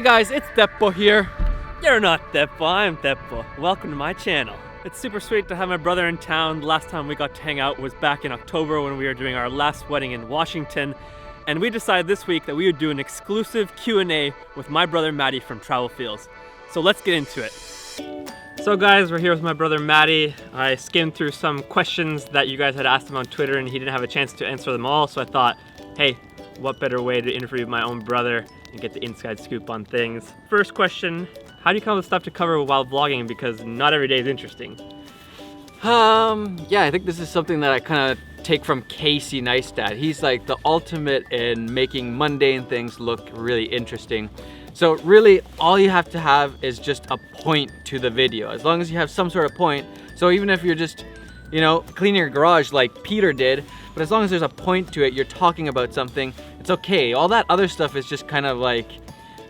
guys, it's Teppo here. You're not Teppo, I'm Teppo. Welcome to my channel. It's super sweet to have my brother in town. The last time we got to hang out was back in October when we were doing our last wedding in Washington. And we decided this week that we would do an exclusive Q&A with my brother Matty from Travel Fields. So let's get into it. So guys, we're here with my brother Matty. I skimmed through some questions that you guys had asked him on Twitter and he didn't have a chance to answer them all. So I thought, hey, what better way to interview my own brother and get the inside scoop on things. First question, how do you come up with stuff to cover while vlogging? Because not every day is interesting. Yeah, I think this is something that I kind of take from Casey Neistat. He's like the ultimate in making mundane things look really interesting. So really, all you have to have is just a point to the video. As long as you have some sort of point. So even if you're just, you know, cleaning your garage like Peter did, but as long as there's a point to it, you're talking about something, it's okay. All that other stuff is just kind of like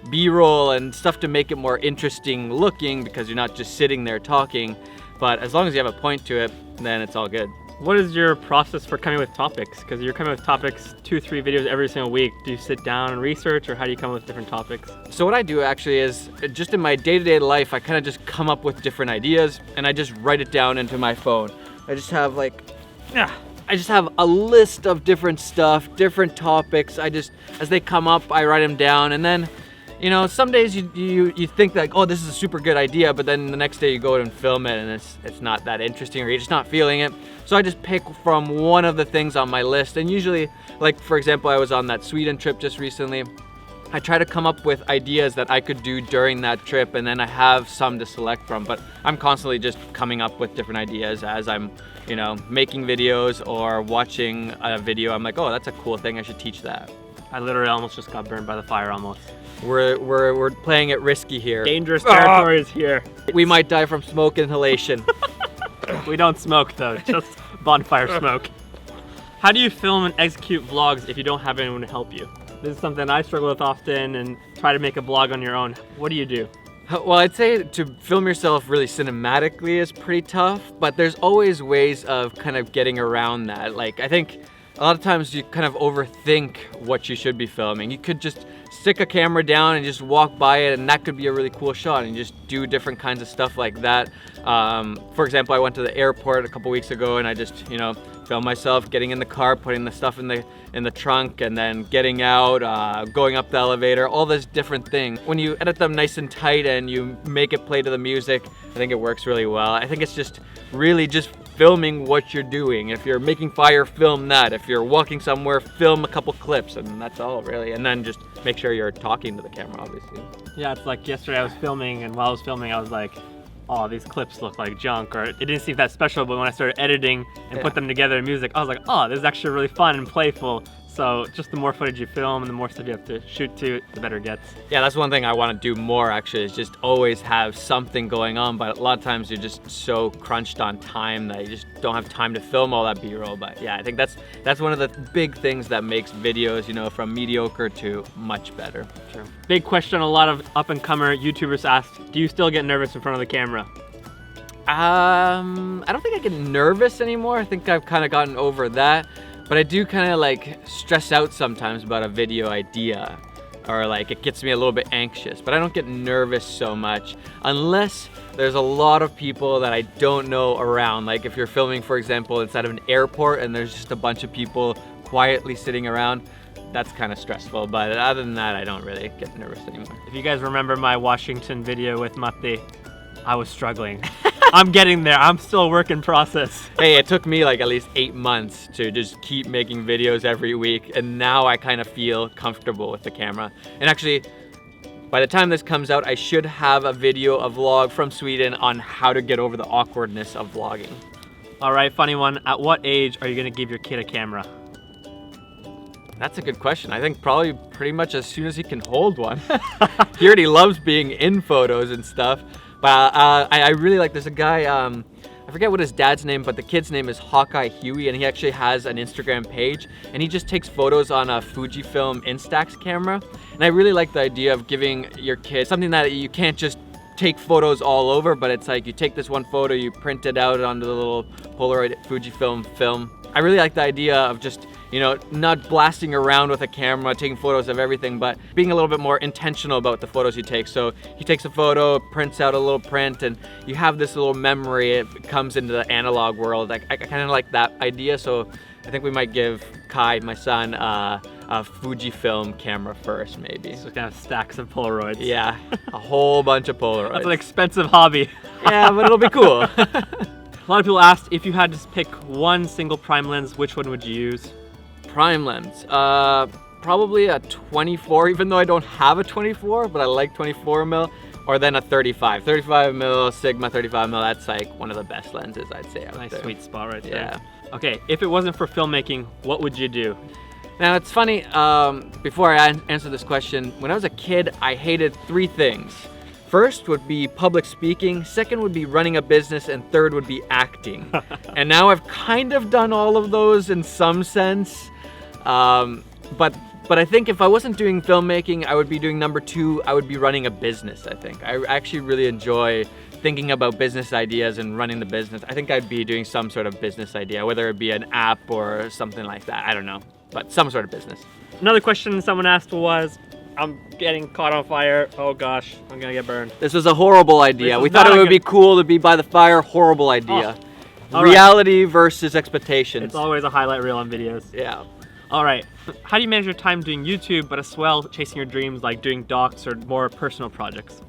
B-roll and stuff to make it more interesting looking because you're not just sitting there talking. But as long as you have a point to it, then it's all good. What is your process for coming with topics? Because you're coming with topics 2-3 videos every single week. Do you sit down and research, or how do you come up with different topics? So what I do actually is, just in my day-to-day life, I kind of just come up with different ideas and I just write it down into my phone. I just have a list of different stuff, different topics. As they come up, I write them down, and then, you know, some days you think like, oh, this is a super good idea, but then the next day you go and film it and it's not that interesting, or you're just not feeling it. So I just pick from one of the things on my list, and usually, like for example, I was on that Sweden trip just recently. I try to come up with ideas that I could do during that trip, and then I have some to select from, but I'm constantly just coming up with different ideas as I'm, you know, making videos or watching a video. I'm like, oh, that's a cool thing, I should teach that. I literally almost just got burned by the fire almost. We're playing it risky here. Dangerous territory is here. We might die from smoke inhalation. We don't smoke though, just bonfire smoke. How do you film and execute vlogs if you don't have anyone to help you? This is something I struggle with often, and try to make a vlog on your own. What do you do? Well, I'd say to film yourself really cinematically is pretty tough, but there's always ways of kind of getting around that. Like, I think a lot of times you kind of overthink what you should be filming. You could just stick a camera down and just walk by it, and that could be a really cool shot, and just do different kinds of stuff like that. For example, I went to the airport a couple weeks ago and I just, you know, filmed myself getting in the car, putting the stuff in the trunk, and then getting out, going up the elevator, all those different things. When you edit them nice and tight and you make it play to the music, I think it works really well. I think it's just really just filming what you're doing. If you're making fire, film that. If you're walking somewhere, film a couple clips, and that's all really. And then just make sure you're talking to the camera, obviously. Yeah, it's like yesterday I was filming, and while I was filming I was like, oh, these clips look like junk, or it didn't seem that special, but when I started editing and put them together in music, I was like, oh, this is actually really fun and playful. So just the more footage you film and the more stuff you have to shoot to, the better it gets. Yeah, that's one thing I want to do more actually, is just always have something going on, but a lot of times you're just so crunched on time that you just don't have time to film all that B-roll. But yeah, I think that's one of the big things that makes videos, you know, from mediocre to much better. Sure. Big question a lot of up-and-comer YouTubers asked, do you still get nervous in front of the camera? I don't think I get nervous anymore. I think I've kind of gotten over that. But I do kind of like stress out sometimes about a video idea, or like it gets me a little bit anxious, but I don't get nervous so much unless there's a lot of people that I don't know around. Like if you're filming, for example, inside of an airport and there's just a bunch of people quietly sitting around, that's kind of stressful. But other than that, I don't really get nervous anymore. If you guys remember my Washington video with MATTI, I was struggling. I'm getting there. I'm still a work in process. Hey, it took me like at least 8 months to just keep making videos every week, and now I kind of feel comfortable with the camera. And actually, by the time this comes out, I should have a video, a vlog from Sweden on how to get over the awkwardness of vlogging. All right, funny one. At what age are you gonna give your kid a camera? That's a good question. I think probably pretty much as soon as he can hold one. He already loves being in photos and stuff. But I really like, there's a guy, I forget what his dad's name, but the kid's name is Hawkeye Huey, and he actually has an Instagram page, and he just takes photos on a Fujifilm Instax camera. And I really like the idea of giving your kid something that you can't just take photos all over, but it's like you take this one photo, you print it out onto the little Polaroid Fujifilm film. I really like the idea of just you know, not blasting around with a camera, taking photos of everything, but being a little bit more intentional about the photos you take. So he takes a photo, prints out a little print, and you have this little memory. It comes into the analog world. I kind of like that idea, so I think we might give Kai, my son, a Fujifilm camera first, maybe. So kind of stacks of Polaroids. Yeah, a whole bunch of Polaroids. That's an expensive hobby. Yeah, but it'll be cool. A lot of people asked if you had to pick one single prime lens, which one would you use? Prime lens, probably a 24, even though I don't have a 24, but I like 24 mil, or then a 35. 35 mil, Sigma 35 mil, that's like one of the best lenses, I'd say, out Nice there. sweet spot right there. Yeah. Okay, if it wasn't for filmmaking, what would you do? Now it's funny, before I answer this question, when I was a kid, I hated 3 things. First would be public speaking, second would be running a business, and third would be acting. And now I've kind of done all of those in some sense. But I think if I wasn't doing filmmaking, I would be doing number 2, I would be running a business, I think. I actually really enjoy thinking about business ideas and running the business. I think I'd be doing some sort of business idea, whether it be an app or something like that, I don't know, but some sort of business. Another question someone asked was, I'm getting caught on fire. Oh gosh, I'm gonna get burned. This was a horrible idea. We thought it would be cool to be by the fire. Horrible idea. Oh, reality versus expectations. It's always a highlight reel on videos. Yeah. All right. How do you manage your time doing YouTube, but as well chasing your dreams like doing docs or more personal projects?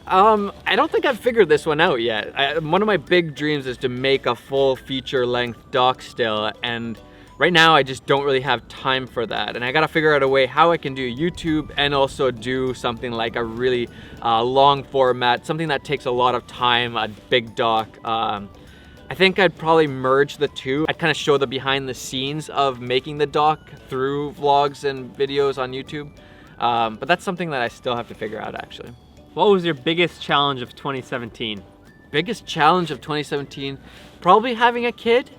I don't think I've figured this one out yet. One of my big dreams is to make a full feature-length doc still, and right now I just don't really have time for that. And I gotta figure out a way how I can do YouTube and also do something like a really long format, something that takes a lot of time, a big doc. I think I'd probably merge the two. I'd kind of show the behind the scenes of making the doc through vlogs and videos on YouTube. But that's something that I still have to figure out, actually. What was your biggest challenge of 2017? Biggest challenge of 2017, probably having a kid.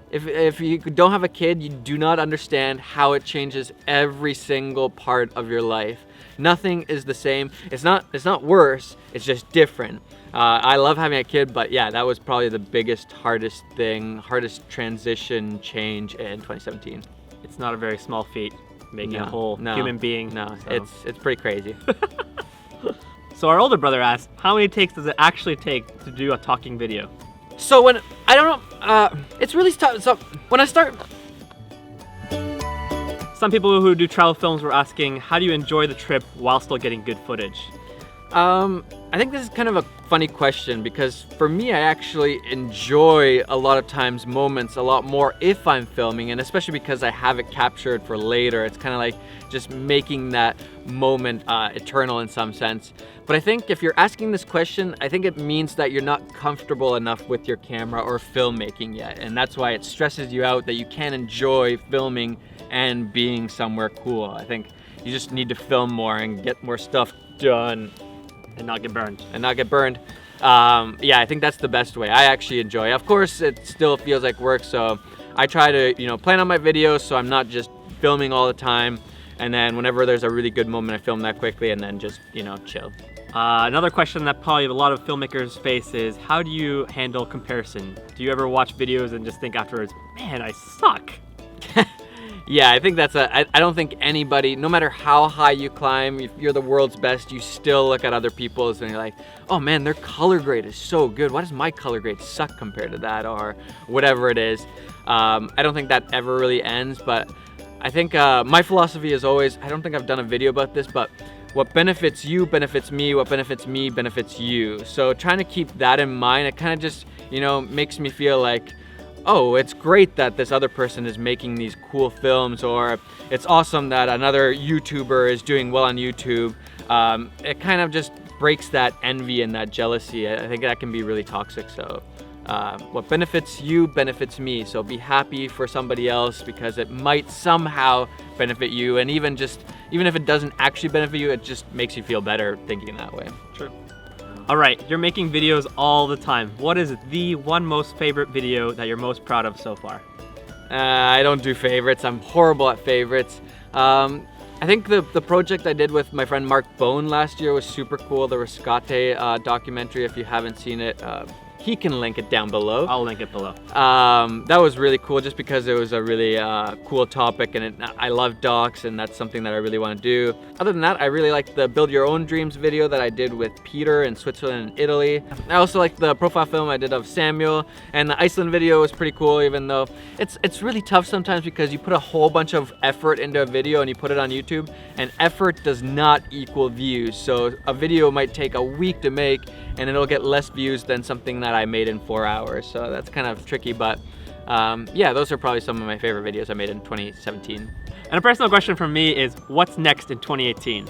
If you don't have a kid, you do not understand how it changes every single part of your life. Nothing is the same. It's not worse, it's just different. I love having a kid, but yeah, that was probably the biggest, hardest hardest transition change in 2017. It's not a very small feat, making a whole No, human being. No, so. it's pretty crazy. So our older brother asked, how many takes does it actually take to do a talking video? So when, I don't know, it's really tough. So when I start... Some people who do travel films were asking, how do you enjoy the trip while still getting good footage? I think this is kind of a funny question because for me, I actually enjoy a lot of times moments a lot more if I'm filming, and especially because I have it captured for later. It's kind of like just making that moment eternal in some sense. But I think if you're asking this question, I think it means that you're not comfortable enough with your camera or filmmaking yet. And that's why it stresses you out that you can't enjoy filming and being somewhere cool. I think you just need to film more and get more stuff done. And not get burned. Yeah, I think that's the best way. I actually enjoy it. Of course, it still feels like work, so I try to, plan on my videos so I'm not just filming all the time. And then whenever there's a really good moment, I film that quickly and then just, chill. Another question that probably a lot of filmmakers face is, how do you handle comparison? Do you ever watch videos and just think afterwards, man, I suck? Yeah, I think that's I don't think anybody, no matter how high you climb, if you're the world's best, you still look at other people's and you're like, oh man, their color grade is so good. Why does my color grade suck compared to that, or whatever it is? I don't think that ever really ends, but I think my philosophy is always, I don't think I've done a video about this, but what benefits you benefits me, what benefits me benefits you. So trying to keep that in mind, it kind of just, makes me feel like, oh, it's great that this other person is making these cool films, or it's awesome that another YouTuber is doing well on YouTube. It kind of just breaks that envy and that jealousy. I think that can be really toxic. So what benefits you benefits me. So be happy for somebody else because it might somehow benefit you. And even if it doesn't actually benefit you, it just makes you feel better thinking that way. True. All right, you're making videos all the time. What is the one most favorite video that you're most proud of so far? I don't do favorites. I'm horrible at favorites. I think the project I did with my friend Mark Bone last year was super cool. The Rescate documentary, if you haven't seen it. he can link it down below. I'll link it below. That was really cool just because it was a really cool topic, and I love docs, and that's something that I really want to do. Other than that, I really liked the Build Your Own Dreams video that I did with Peter in Switzerland and Italy. I also liked the profile film I did of Samuel, and the Iceland video was pretty cool, even though it's really tough sometimes because you put a whole bunch of effort into a video and you put it on YouTube, and effort does not equal views. So a video might take a week to make and it'll get less views than something that I made in 4 hours. So that's kind of tricky, but yeah, those are probably some of my favorite videos I made in 2017. And a personal question from me is, what's next in 2018?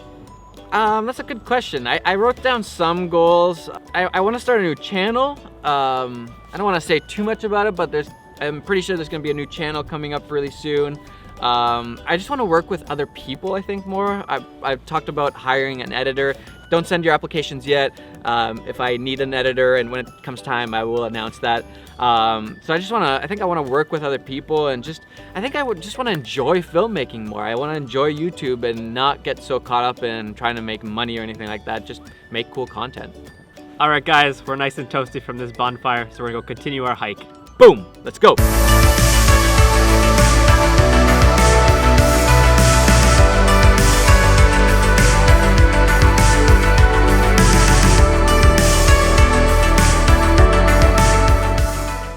That's a good question. I wrote down some goals. I want to start a new channel. I don't want to say too much about it, but I'm pretty sure there's going to be a new channel coming up really soon. I just want to work with other people, I think, more. I've talked about hiring an editor. Don't send your applications yet. If I need an editor, and when it comes time, I will announce that. So I think I want to work with other people, and I think I would just want to enjoy filmmaking more. I want to enjoy YouTube and not get so caught up in trying to make money or anything like that. Just make cool content. All right, guys, we're nice and toasty from this bonfire, so we're gonna go continue our hike. Boom, let's go.